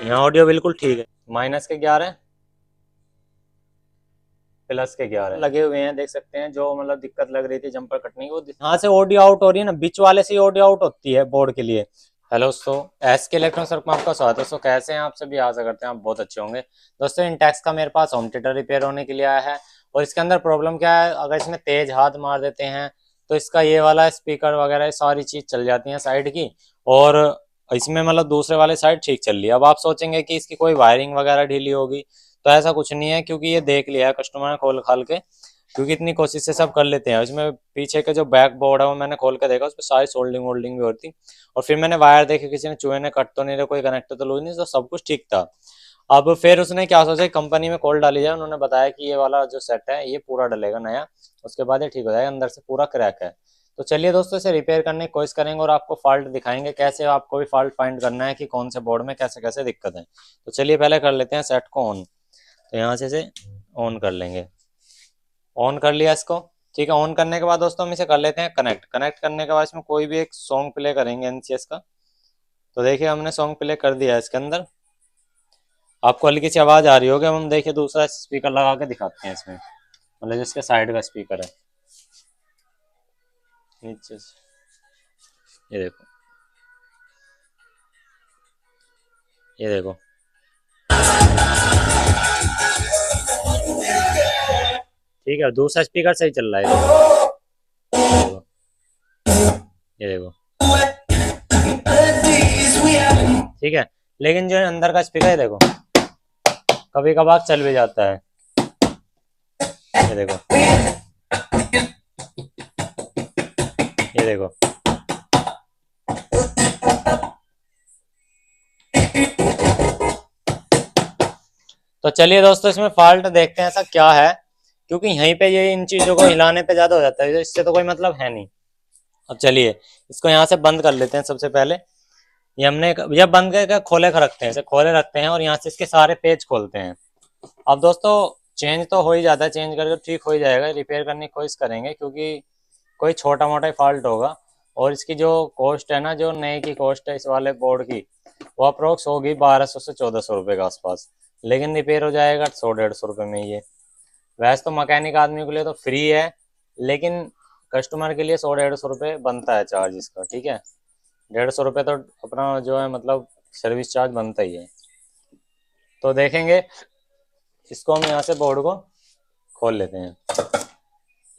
यहाँ ऑडियो बिल्कुल ठीक है। -11 +11 लगे हुए हैं, देख सकते हैं। जो मतलब दिक्कत लग रही थी जंपर कटने की, वो यहाँ से ऑडियो आउट हो रही है ना, बीच वाले से ऑडियो आउट होती है बोर्ड के लिए। हेलो दोस्तों, एसके इलेक्ट्रॉनिक्स में आपका स्वागत है। दोस्तों कैसे हैं आप सभी, आशा करते हैं आप बहुत अच्छे होंगे। दोस्तों इंटेक्स का मेरे पास होम थिएटर रिपेयर होने के लिए आया है, और इसके अंदर प्रॉब्लम क्या है, अगर इसमें तेज हाथ मार देते हैं तो इसका ये वाला स्पीकर वगैरह सारी चीज चल जाती है साइड की, और इसमें मतलब दूसरे वाले साइड ठीक चल रही है। अब आप सोचेंगे कि इसकी कोई वायरिंग वगैरह ढीली होगी, तो ऐसा कुछ नहीं है, क्योंकि ये देख लिया है कस्टमर ने खोल खाल के, क्योंकि इतनी कोशिश से सब कर लेते हैं। इसमें पीछे के जो बैक बोर्ड है वो मैंने खोल के देखा, उस पर सारी सोल्डिंग वोल्डिंग भी होती, और फिर मैंने वायर देखे, किसी ने चूहे ने कट तो नहीं रहा, कोई कनेक्टर तो लूज नहीं, तो सब कुछ ठीक था। अब फिर उसने क्या सोचा, कंपनी में कॉल डाली जाए, उन्होंने बताया कि ये वाला जो सेट है ये पूरा डलेगा नया, उसके बाद ये ठीक हो जाएगा, अंदर से पूरा क्रैक है। तो चलिए दोस्तों इसे रिपेयर करने की कोशिश करेंगे, और आपको फॉल्ट दिखाएंगे कैसे आपको भी फॉल्ट फाइंड करना है कि कौन से बोर्ड में कैसे कैसे दिक्कत है। तो चलिए पहले कर लेते हैं सेट को ऑन। तो यहाँ से इसे ऑन कर लेंगे। ऑन कर लिया इसको, ठीक है। ऑन करने के बाद दोस्तों हम इसे कर लेते हैं कनेक्ट। कनेक्ट करने के बाद इसमें कोई भी एक सॉन्ग प्ले करेंगे एनसीएस का। तो देखिए हमने सॉन्ग प्ले कर दिया है इसके अंदर, आपको हल्की सी आवाज आ रही होगी। अब हम देखिए दूसरा स्पीकर लगा के दिखाते हैं इसमें, मतलब जिसके साइड का स्पीकर है नीचे से, ये देखो, ये देखो, ठीक है। दूसरा स्पीकर सही चल रहा है, ये देखो, ठीक है। लेकिन जो अंदर का स्पीकर है देखो, कभी कभार चल भी जाता है, ये देखो, ये देखो। तो चलिए दोस्तों इसमें फॉल्ट देखते हैं ऐसा क्या है, क्योंकि यहीं पे ये इन चीजों को हिलाने पे ज्यादा हो जाता है, इससे तो कोई मतलब है नहीं। अब चलिए इसको यहाँ से बंद कर लेते हैं सबसे पहले। ये हमने जब बंद करके खोले रखते हैं, इसे खोले रखते हैं, और यहाँ से इसके सारे पेज खोलते हैं। अब दोस्तों चेंज तो हो ही जाता है, चेंज करके ठीक हो ही जाएगा, रिपेयर करने की कोशिश करेंगे, क्योंकि कोई छोटा मोटा ही फॉल्ट होगा। और इसकी जो कॉस्ट है ना, जो नए की कॉस्ट है इस वाले बोर्ड की, वो अप्रोक्स होगी 1200 से 1400 रुपये के आसपास, लेकिन रिपेयर हो जाएगा 100-150 रुपये में ये। वैसे तो मैकेनिक आदमी के लिए तो फ्री है, लेकिन कस्टमर के लिए 100-150 रुपये बनता है चार्ज इसका, ठीक है। 150 रुपये तो अपना जो है मतलब सर्विस चार्ज बनता ही है। तो देखेंगे, इसको हम यहाँ से बोर्ड को खोल लेते हैं।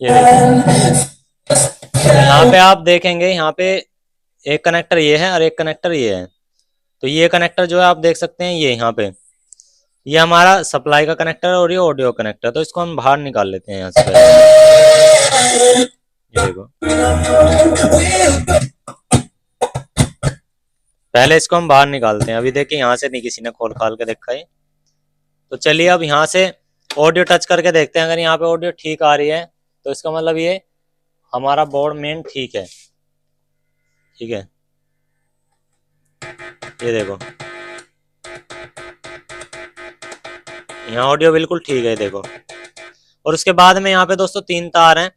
ये देखिए, यहाँ पे आप देखेंगे, यहाँ पे एक कनेक्टर ये है और एक कनेक्टर ये है। तो ये कनेक्टर जो है आप देख सकते हैं, ये यहाँ पे ये हमारा सप्लाई का कनेक्टर है, और ये ऑडियो कनेक्टर। तो इसको हम बाहर निकाल लेते हैं यहाँ से पहले। ये देखो, पहले इसको हम बाहर निकालते हैं। अभी देखिए यहाँ से नहीं किसी ने खोल खाल के देखा है। तो चलिए अब यहाँ से ऑडियो टच करके देखते हैं, अगर यहाँ पे ऑडियो ठीक आ रही है तो इसका मतलब ये हमारा बोर्ड मेन ठीक है, ठीक है। ये देखो, यहाँ ऑडियो बिल्कुल ठीक है, देखो। और उसके बाद में यहाँ पे दोस्तों 3 तार हैं,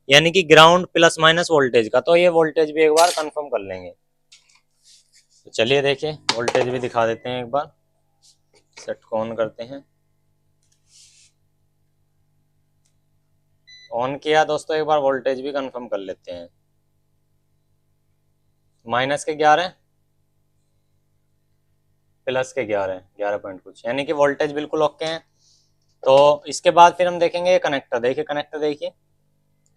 यानी कि ग्राउंड प्लस माइनस वोल्टेज का। तो ये वोल्टेज भी एक बार कंफर्म कर लेंगे। तो चलिए देखिए वोल्टेज भी दिखा देते हैं एक बार। सेट को ऑन करते हैं। ऑन किया दोस्तों, एक बार वोल्टेज भी कंफर्म कर लेते हैं। -11 +11 11 पॉइंट कुछ, यानी कि वोल्टेज बिल्कुल ओके हैं। तो इसके बाद फिर हम देखेंगे कनेक्टर। देखिए कनेक्टर, देखिए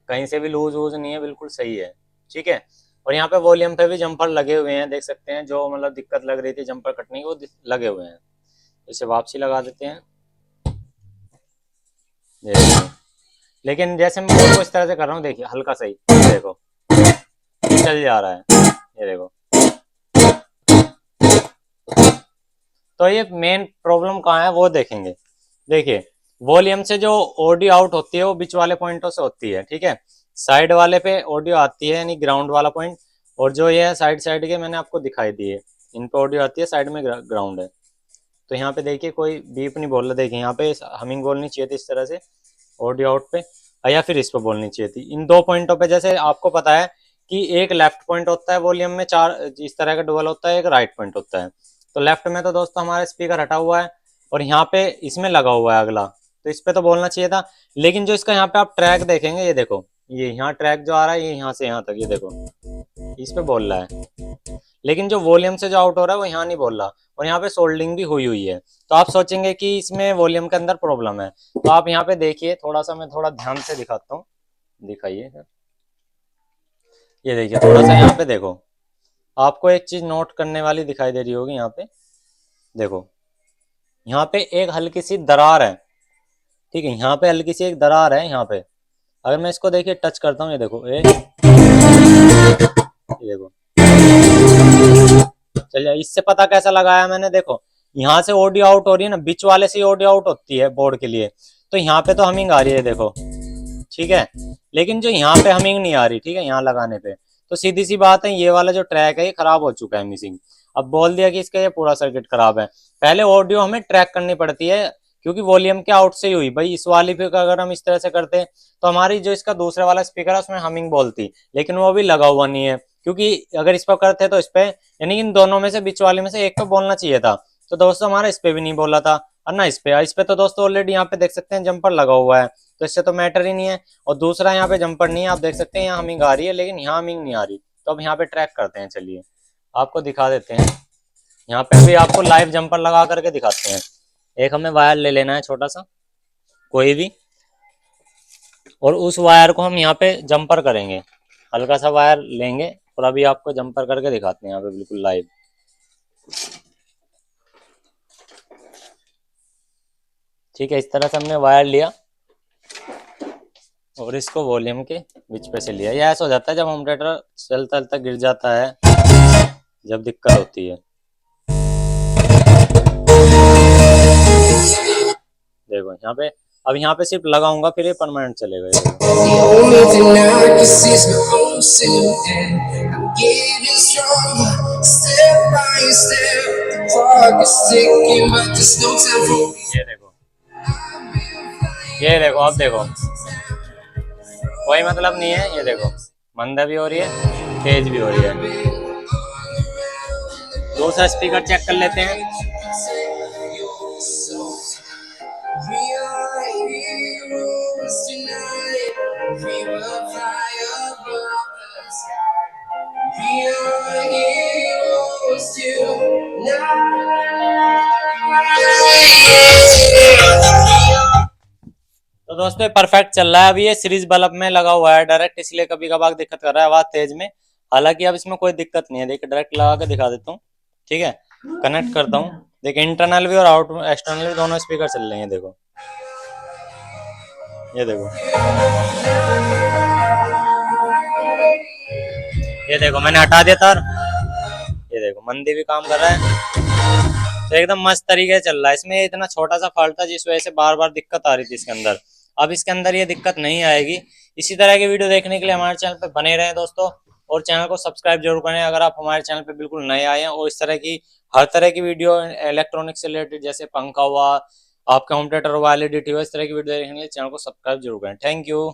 कहीं से भी लूज वूज नहीं है, बिल्कुल सही है, ठीक है। और यहाँ पे वॉल्यूम पे भी जंपर लगे हुए हैं, देख सकते हैं। जो मतलब दिक्कत लग रही थी जंपर कटने की, वो लगे हुए हैं। इसे वापसी लगा देते हैं, लेकिन जैसे मैं बोर्ड को इस तरह से कर रहा हूँ, देखिए हल्का सही, देखो चल जा रहा है, ये देखो। तो ये मेन प्रॉब्लम कहाँ है वो देखेंगे। देखिए वॉल्यूम से जो ऑडियो आउट होती है वो बीच वाले पॉइंटों से होती है, ठीक है। साइड वाले पे ऑडियो आती है, यानी ग्राउंड वाला पॉइंट, और जो ये साइड साइड के मैंने आपको दिखाई दिए, इन पे ऑडियो आती है, साइड में ग्राउंड है। तो यहाँ पे देखिए कोई बीप नहीं बोल रहा, देखिए यहाँ पे हमिंग बोलनी चाहिए थी इस तरह से ऑडियो आउट पे, या फिर इस पे बोलनी चाहिए थी। इन 2 पॉइंटों पे जैसे आपको पता है कि एक लेफ्ट पॉइंट होता है वॉल्यूम में, चार इस तरह का डुअल होता है, एक राइट पॉइंट होता है। तो लेफ्ट में तो दोस्तों हमारा स्पीकर हटा हुआ है और यहाँ पे इसमें लगा हुआ है अगला, तो इस पे तो बोलना चाहिए था। लेकिन जो इसका यहाँ पे आप ट्रैक देखेंगे, ये देखो, ये यहाँ ट्रैक जो आ रहा है ये यहाँ से यहाँ तक, ये देखो इस पे बोल रहा है, लेकिन जो वॉल्यूम से जो आउट हो रहा है वो यहाँ नहीं बोल रहा, और यहाँ पे सोल्डिंग भी हुई हुई है। तो आप सोचेंगे कि इसमें वॉल्यूम के अंदर प्रॉब्लम है, तो आप यहाँ पे देखिए, थोड़ा सा मैं थोड़ा ध्यान से दिखाता हूँ, दिखाइए सर। ये देखिए थोड़ा सा यहाँ पे देखो, आपको एक चीज नोट करने वाली दिखाई दे रही होगी, यहाँ पे देखो, यहाँ पे एक हल्की सी दरार है, ठीक है, यहाँ पे हल्की सी एक दरार है यहाँ पे। अगर मैं इसको देखिए टच करता हूँ, ये देखो, ये देखो, चलिए इससे पता कैसा लगाया मैंने, देखो यहाँ से ऑडियो आउट हो रही है ना, बीच वाले से ऑडियो आउट होती है बोर्ड के लिए, तो यहाँ पे तो हमिंग आ रही है, देखो, ठीक है, लेकिन जो यहाँ पे हमिंग नहीं आ रही, ठीक है, यहाँ लगाने पे, तो सीधी सी बात है ये वाला जो ट्रैक है ये खराब हो चुका है, मिसिंग। अब बोल दिया कि इसका ये पूरा सर्किट खराब है। पहले ऑडियो हमें ट्रैक करनी पड़ती है, क्योंकि वॉल्यूम के आउट से ही हुई भाई, इस वाली पे अगर हम इस तरह से करते तो हमारी जो इसका दूसरा वाला स्पीकर है उसमें हमिंग बोलती, लेकिन वो भी लगा हुआ नहीं है, क्योंकि अगर इस पर करते तो इस पे, यानी इन दोनों में से बीच वाले में से एक पे बोलना चाहिए था। तो दोस्तों हमारा इस पे भी नहीं बोला था, और ना इस पे तो दोस्तों ऑलरेडी यहाँ पे देख सकते हैं जंपर लगा हुआ है, तो इससे तो मैटर ही नहीं है। और दूसरा यहाँ पे जंपर नहीं है, आप देख सकते हैं यहाँ हमिंग आ रही है, लेकिन यहाँ हमिंग नहीं आ रही। तो अब यहाँ पे ट्रैक करते हैं, चलिए आपको दिखा देते हैं, यहाँ पे भी आपको लाइव जंपर लगा करके दिखाते हैं। एक हमें वायर ले लेना है छोटा सा कोई भी, और उस वायर को हम यहाँ पे जंपर करेंगे, हल्का सा वायर लेंगे और अभी आपको जंपर करके दिखाते हैं यहाँ पे बिल्कुल लाइव। ठीक है, इस तरह से हमने वायर लिया और इसको वॉल्यूम के बीच पे से लिया। ये ऐसा हो जाता है जब होम थिएटर चलता चलता गिर जाता है, जब दिक्कत होती है। देखो यहाँ पे, अब यहाँ पे सिर्फ लगाऊंगा फिर ये परमानेंट चलेगा। ये देखो अब देखो, कोई मतलब नहीं है, ये देखो मंदा भी हो रही है, तेज भी हो रही है। दूसरा स्पीकर चेक कर लेते हैं। तो दोस्तों परफेक्ट चल रहा है। अभी ये सीरीज बल्ब में लगा हुआ है डायरेक्ट, इसलिए कभी कभार दिक्कत कर रहा है आवाज तेज में। हालांकि अब इसमें कोई दिक्कत नहीं है, देखिए डायरेक्ट लगा के दिखा देता हूँ, ठीक है, कनेक्ट करता हूँ, देखिए इंटरनल भी और आउट एक्सटर्नल भी दोनों स्पीकर चल रहे हैं। देखो ये देखो, ये देखो मैंने हटा दिया तार, ये देखो मंदी भी काम कर रहा है, तो एकदम मस्त तरीके से चल रहा है। इसमें इतना छोटा सा फॉल्ट था जिस वजह से बार बार दिक्कत आ रही थी इसके अंदर, अब इसके अंदर ये दिक्कत नहीं आएगी। इसी तरह की वीडियो देखने के लिए हमारे चैनल पे बने रहें दोस्तों, और चैनल को सब्सक्राइब जरूर करें अगर आप हमारे चैनल पे बिल्कुल नए आए हैं। और इस तरह की हर तरह की वीडियो इलेक्ट्रॉनिक से रिलेटेड, जैसे पंखा हुआ, आपका होम थिएटर हुआ, LED हुआ, इस तरह की वीडियो देखने के लिए चैनल को सब्सक्राइब जरूर करें। Thank you.